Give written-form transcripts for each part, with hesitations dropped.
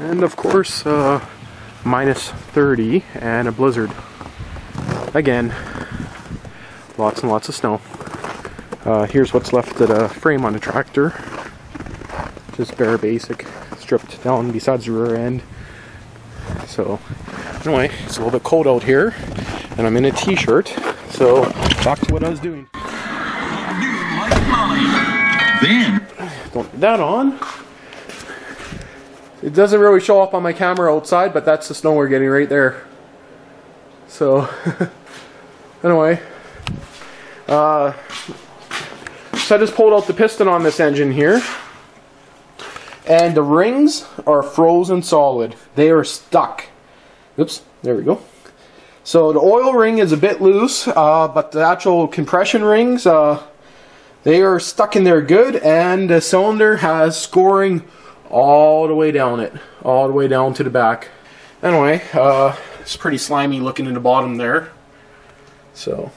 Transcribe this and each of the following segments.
And of course, minus 30 and a blizzard. Again, lots and lots of snow. Here's what's left of the frame on the tractor. Just bare basic, stripped down besides the rear end. So anyway, it's a little bit cold out here, and I'm in a t-shirt. So back to what I was doing. Then don't put that on. It doesn't really show up on my camera outside, but that's the snow we're getting right there. So anyway, so I just pulled out the piston on this engine here, and the rings are frozen solid. They are stuck. Oops, there we go. So the oil ring is a bit loose, but the actual compression rings, they are stuck in there good, and the cylinder has scoring all the way down it, all the way down to the back. Anyway, it's pretty slimy looking in the bottom there. So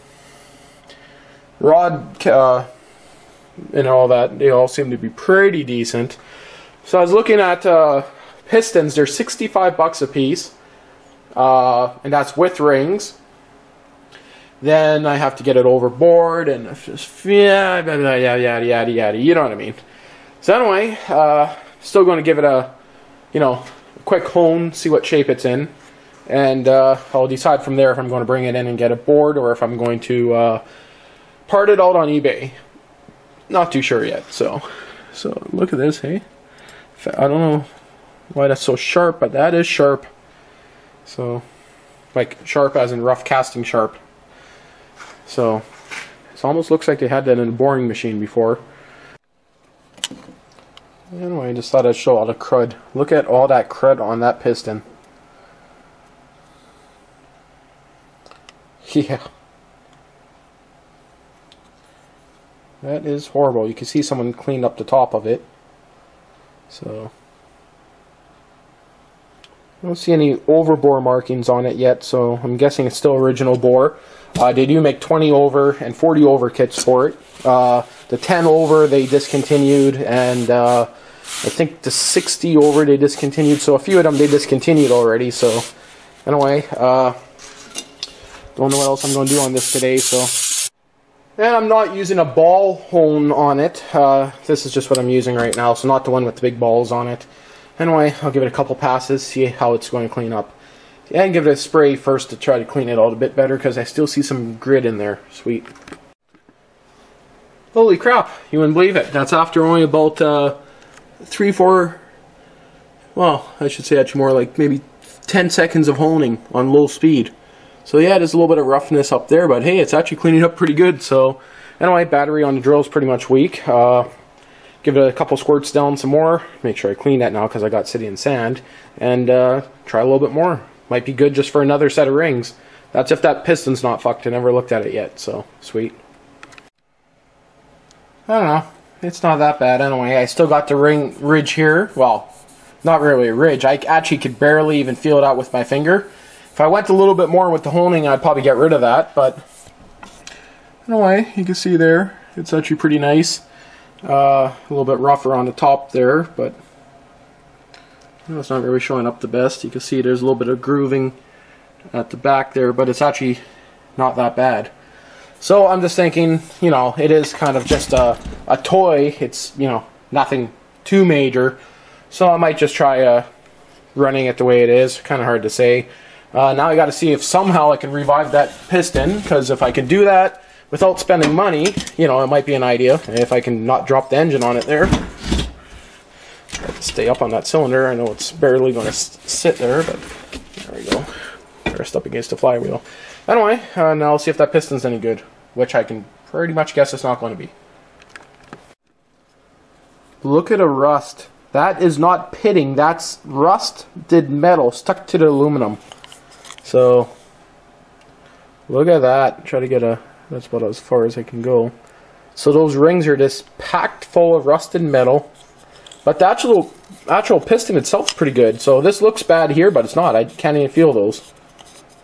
rod and all that, they all seem to be pretty decent. So I was looking at pistons. They're 65 bucks a piece, and that's with rings. Then I have to get it overboard, and just yada yada yada yada. You know what I mean? So anyway, still going to give it a, a quick hone, see what shape it's in, and I'll decide from there if I'm going to bring it in and get it bored, or if I'm going to part it out on eBay. Not too sure yet. So look at this, hey. I don't know why that's so sharp, but that is sharp. So, like sharp as in rough casting sharp. So, it almost looks like they had that in a boring machine before. Anyway, I just thought I'd show all the crud. Look at all that crud on that piston. Yeah. That is horrible. You can see someone cleaned up the top of it. So, I don't see any overbore markings on it yet, so I'm guessing it's still original bore. They do make 20 over and 40 over kits for it. The 10 over they discontinued, and I think the 60 over they discontinued, so a few of them they discontinued already. So anyway, don't know what else I'm going to do on this today. So, and I'm not using a ball hone on it. This is just what I'm using right now, so not the one with the big balls on it. Anyway, I'll give it a couple passes, see how it's going to clean up. And give it a spray first to try to clean it out a bit better, because I still see some grit in there. Sweet. Holy crap, you wouldn't believe it. That's after only about 3-4, well, I should say actually more like maybe 10 seconds of honing on low speed. So yeah, there's a little bit of roughness up there, but hey, it's actually cleaning up pretty good. So anyway, battery on the drill is pretty much weak. Give it a couple squirts down some more. Make sure I clean that now because I got city and sand. And try a little bit more. Might be good just for another set of rings. That's if that piston's not fucked. I never looked at it yet, so sweet. I don't know. It's not that bad anyway. I still got the ridge here. Well, not really a ridge. I actually could barely even feel it out with my finger. If I went a little bit more with the honing, I'd probably get rid of that. But anyway, you can see there, it's actually pretty nice. A little bit rougher on the top there, but it's not really showing up the best. You can see there's a little bit of grooving at the back there, but it's actually not that bad. So I'm just thinking, it is kind of just a toy. It's, nothing too major. So I might just try running it the way it is. Kind of hard to say. Now I got to see if somehow I can revive that piston, because if I can do that without spending money, it might be an idea. If I can not drop the engine on it there. Stay up on that cylinder. I know it's barely going to sit there, but there we go. Pressed up against the flywheel. Anyway, now I'll see if that piston's any good, which I can pretty much guess it's not going to be. Look at the rust. That is not pitting. That's rusted metal stuck to the aluminum. So, look at that. Try to get that's about as far as I can go. So those rings are just packed full of rusted metal. But the actual piston itself is pretty good. So this looks bad here, but it's not. I can't even feel those.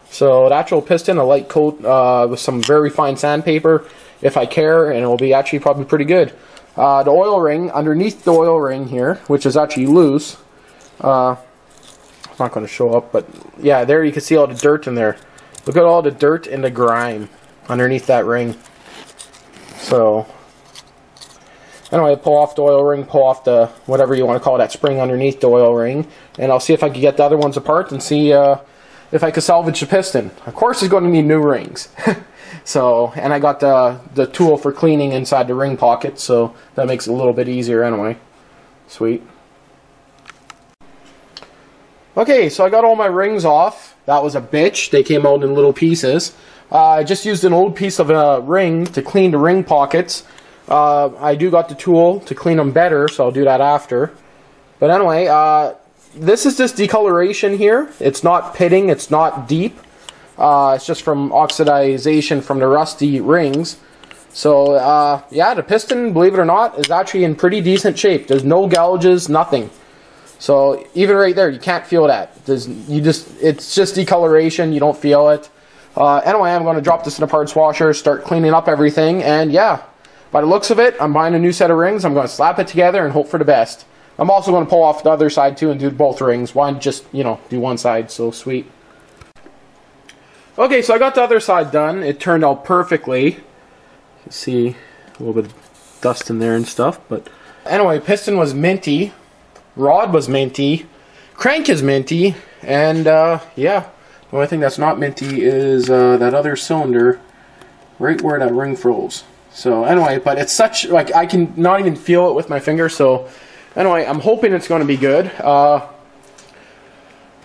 So the actual piston, a light coat with some very fine sandpaper, if I care, and it will be actually probably pretty good. The oil ring, underneath the oil ring here, which is actually loose, it's not going to show up, but yeah, there you can see all the dirt in there. Look at all the dirt and the grime underneath that ring. So anyway, pull off the oil ring, pull off the whatever you want to call that spring underneath the oil ring, and I'll see if I can get the other ones apart and see if I can salvage the piston. Of course, it's going to need new rings. So, and I got the tool for cleaning inside the ring pocket, so that makes it a little bit easier anyway. Sweet. Okay, so I got all my rings off. That was a bitch. They came out in little pieces. I just used an old piece of a ring to clean the ring pockets. I do got the tool to clean them better, so I'll do that after. But anyway, this is just decoloration here. It's not pitting, it's not deep. It's just from oxidization from the rusty rings. So, yeah, the piston, believe it or not, is actually in pretty decent shape. There's no gouges, nothing. So, even right there, you can't feel that. It's just decoloration, you don't feel it. Anyway, I'm going to drop this in a parts washer, start cleaning up everything, and yeah, by the looks of it, I'm buying a new set of rings. I'm going to slap it together and hope for the best. I'm also going to pull off the other side too and do both rings. Why just, you know, do one side? So sweet. Okay, so I got the other side done. It turned out perfectly. You can see a little bit of dust in there and stuff. But anyway, piston was minty. Rod was minty. Crank is minty. And yeah, the only thing that's not minty is that other cylinder right where that ring froze. So anyway, but it's such, like, I can not even feel it with my finger. So anyway, I'm hoping it's going to be good.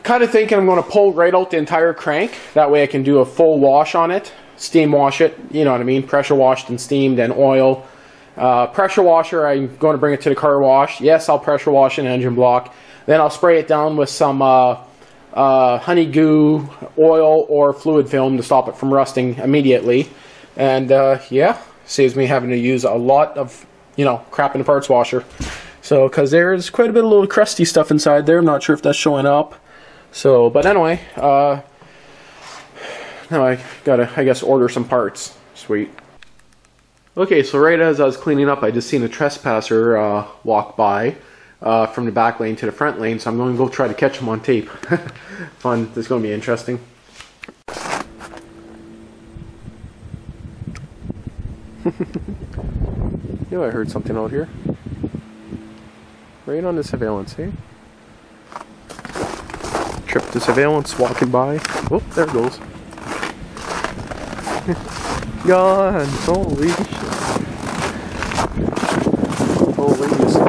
Kind of thinking I'm going to pull right out the entire crank. That way I can do a full wash on it. Steam wash it, you know what I mean. Pressure washed and steamed and oil. Pressure washer, I'm going to bring it to the car wash. Yes, I'll pressure wash an engine block. Then I'll spray it down with some honey goo, oil, or fluid film to stop it from rusting immediately. And yeah, saves me having to use a lot of, you know, crap in the parts washer. So, because there's quite a bit of little crusty stuff inside there. I'm not sure if that's showing up. So, but anyway, now I gotta, I guess, order some parts. Sweet. Okay, so right as I was cleaning up, I just seen a trespasser walk by from the back lane to the front lane, so I'm going to go try to catch him on tape. Fun. This is going to be interesting. You know, I heard something out here. Right on the surveillance, hey? Trip the surveillance walking by. Oh, there it goes. Gone. Holy shit. Holy shit.